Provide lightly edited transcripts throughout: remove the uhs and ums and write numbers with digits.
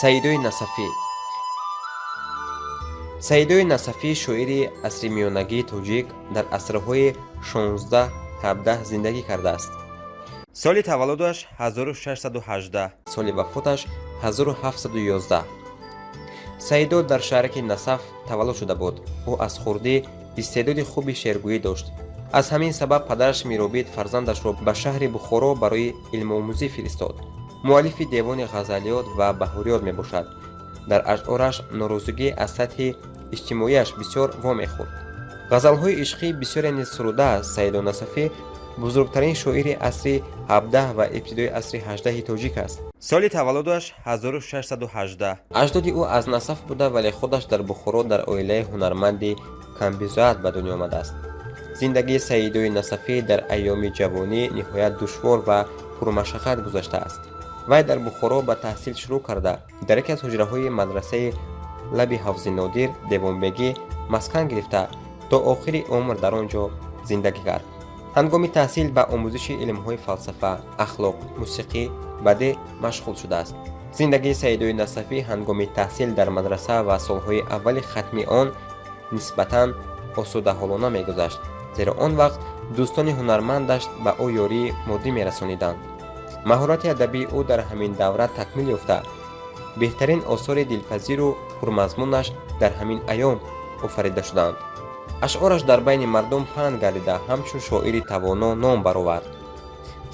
саидои насафӣ. саидои насафӣ шоири асри миёнагии тоҷик дар асрҳои 16-17 зиндагӣ кардааст. соли таваллудаш 1618, соли вафоташ 1711. саидо дар шаҳраки Насаф таваллуд шуда буд. ӯ аз хурдӣ истеъдоди хуби шеъргӯӣ дошт. аз ҳамин сабаб падараш Миробид фарзандашро ба шаҳри Бухоро барои илмомӯзӣ фиристод. муаллифи девони ғазалиёт ва баҳориёт мебошад. дар ашъораш норӯзигӣ аз сатҳи иҷтимоияш бисёр вомехӯрд. ғазалҳои ишқӣ бисёре низ сурудааст. Саидо Насафӣ бузургтарин шоири асри 17 ва ибтидои асри 18 тоҷик аст. соли таваллудаш 1618. аҷдоди ӯ аз Насаф буда, вале худаш дар Бухоро дар оилаи ҳунарманди камбизоат ба дунё омадааст. зиндагии Саидои Насафӣ дар айёми ҷавонӣ ниҳоят душвор ва пурмашаққат гузаштааст. вай дар Бухоро ба таҳсил шурӯъ карда, дар яке аз ҳуҷраҳои мадрасаи лаби ҳафзи Нодир девонбегӣ маскан гирифта, то охири умр дар он ҷо зиндагӣ кард. ҳангоми таҳсил ба омӯзиши илмҳои фалсафа, ахлоқ, мусиқӣ, бадеъ машғул шудааст. зиндагии Саидои Насафӣ ҳангоми таҳсил дар мадраса ва солҳои аввали хатми он нисбатан осудаҳолона мегузашт, зеро он вақт дӯстони ҳунармандаш ба ӯ ёрии моддӣ мерасониданд. маҳорати адабии ӯ дар ҳамин давра такмил ёфта, беҳтарин осори дилпазиру пурмазмунаш дар ҳамин айём офарида шуданд. ашъораш дар байни мардум паҳн гардида, ҳамчун шоири тавоно ном баровард.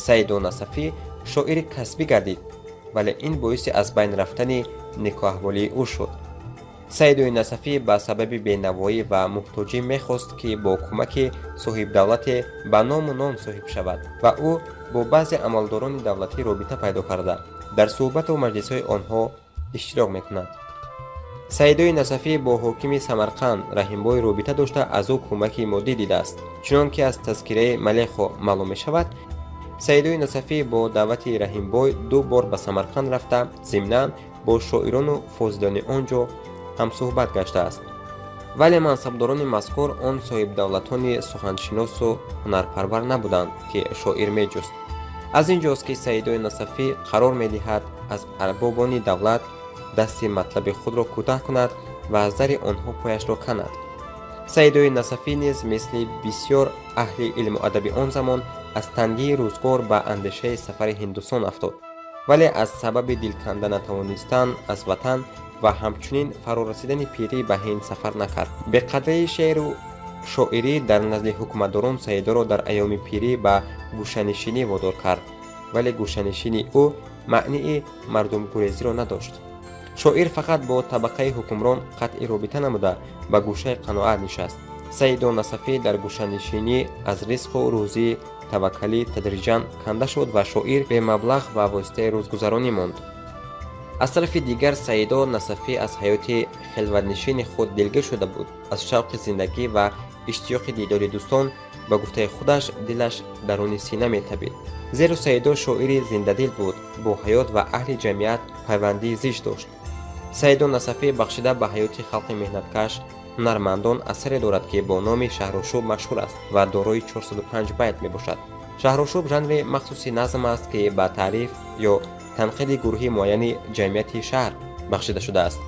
Саидо Насафӣ шоири касбӣ гардид, вале ин боиси аз байн рафтани некуаҳволии ӯ шуд. Саидои Насафӣ ба сабаби бенавоӣ ва муҳтоҷӣ мехост, ки бо кӯмаки соҳибдавлате ба ному нон соҳиб шавад ва ӯ бо баъзе амалдорони давлатӣ робита пайдо карда, дар суҳбату маҷлисҳои онҳо иштирок мекунад. Саидои Насафӣ бо ҳокими Самарқанд Раҳимбой робита дошта, аз ӯ кӯмаки моддӣ дидааст. чунон ки аз тазкираи Малехо маълум мешавад, Саидои Насафӣ бо даъвати Раҳимбой 2 бор ба Самарқанд рафта, зимнан бо шоирону фозилони он ҷо ҳамсуҳбат гаштааст. вале мансабдорони мазкур он соҳибдавлатони суханшиносу ҳунарпарвар набуданд, ки шоир меҷуст. аз ин ҷост, ки Саидои Насафӣ қарор медиҳад аз арбобони давлат дасти матлаби худро кӯтаҳ кунад ва аз зари онҳо пояшро канад. Саидои Насафӣ низ мисли бисёр аҳли илму адаби он замон аз тангии рӯзгор ба андешаи сафари Ҳиндустон афтод, вале аз сабаби дилканда натавонистан аз ватан ва ҳамчунин фарорасидани пирӣ ба Ҳинд сафар накард. беқадраи шеъру шоирӣ дар назди ҳукуматдорон Саидоро дар айёми пирӣ ба гӯшанишинӣ водор кард, вале гӯшанишини ӯ маънии мардумгурезиро надошт. шоир фақат бо табақаи ҳукмрон қатъи робита намуда, ба гӯшаи қаноат нишаст. Саидо Насафӣ дар гӯшанишинӣ аз ризқу рӯзии таваккалӣ тадриҷан канда шуд ва шоир бемаблағ ва воситаи рӯзгузаронӣ монд. аз тарафи дигар Саидо Насафӣ аз ҳаёти хилватнишини худ дилгир шуда буд. аз шавқи зиндагӣ ва иштиёқи дидори дӯстон ба гуфтаи худаш дилаш даруни сина метабид. зеро Саидо шоири зиндадил буд, бо ҳаёт ва аҳли ҷамъият пайвандии зич дошт. Саидо Насафӣ бахшида ба ҳаёти халқи меҳнаткаш ҳунармандон асаре дорад, ки бо номи Шаҳрушӯб машҳур аст ва дорои 405 байт мебошад. Шаҳрушӯб жанри махсуси назм аст, ки ба таъриф ё танқиди гурӯҳи муайяни ҷамъияти шаҳр бахшида шудааст.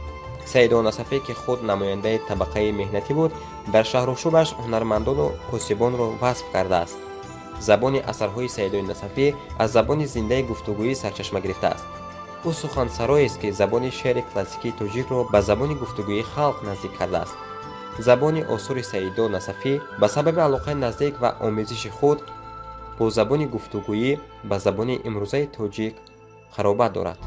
Саидо Насафӣ, ки худ намояндаи табақаи меҳнатӣ буд, дар Шаҳрушӯбаш ҳунармандону косибонро васф кардааст. забони асарҳои Саидои Насафӣ аз забони зиндаи гуфтугӯӣ сарчашма гирифтааст. ӯ сухансароест, ки забони шеъри классикии тоҷикро ба забони гуфтугӯии халқ наздик кардааст. забони осури Саидо Насафӣ ба сабаби алоқаи наздик ва омезиши худ бо забони гуфтугӯӣ ба забони имрӯзаи тоҷик қаробат дорад.